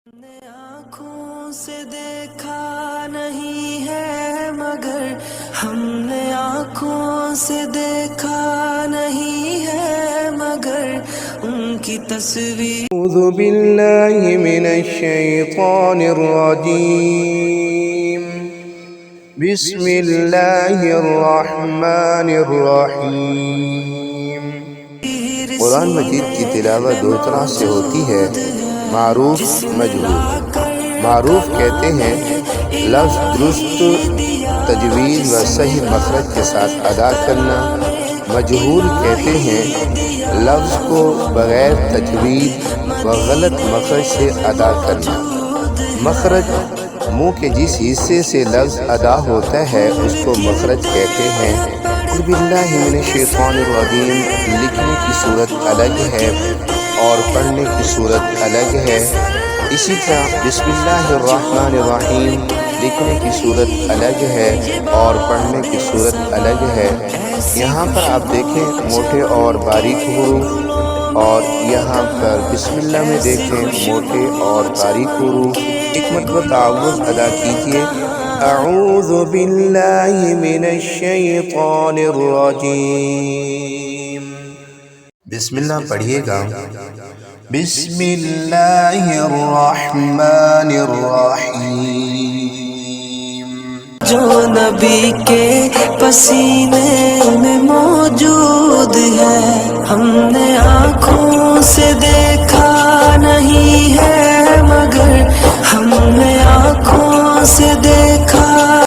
نے آنکھوں سے دیکھا نہیں ہے مگر ہم نے آنکھوں سے دیکھا نہیں ہے مگر ان کی تصویر اعوذ باللہ من الشیطان الرجیم بسم اللہ الرحمن الرحیم۔ قرآن مجید کی تلاوت دو طرح سے ہوتی ہے، معروف، مجہور۔ معروف کہتے ہیں لفظ درست تجوید و صحیح مخرج کے ساتھ ادا کرنا۔ مجہور کہتے ہیں لفظ کو بغیر تجوید و غلط مخرج سے ادا کرنا۔ مخرج منہ کے جس حصے سے لفظ ادا ہوتا ہے اس کو مخرج کہتے ہیں۔ اعوذ باللہ من الشیطان الرجیم لکھنے کی صورت الگ ہے اور پڑھنے کی صورت الگ ہے۔ اسی طرح بسم اللہ الرحمن الرحیم لکھنے کی صورت الگ ہے اور پڑھنے کی صورت الگ ہے۔ یہاں پر آپ دیکھیں موٹے اور باریک حروف، اور یہاں پر بسم اللہ میں دیکھیں موٹے اور باریک حروف۔ ایک مرتبہ تعوذ ادا کیجئے، اعوذ باللہ من الشیطان الرجیم۔ بسم اللہ پڑھیے گا، بسم اللہ الرحمن الرحیم۔ جو نبی کے پسینے میں موجود ہے ہم نے آنکھوں سے دیکھا نہیں ہے مگر ہم نے آنکھوں سے دیکھا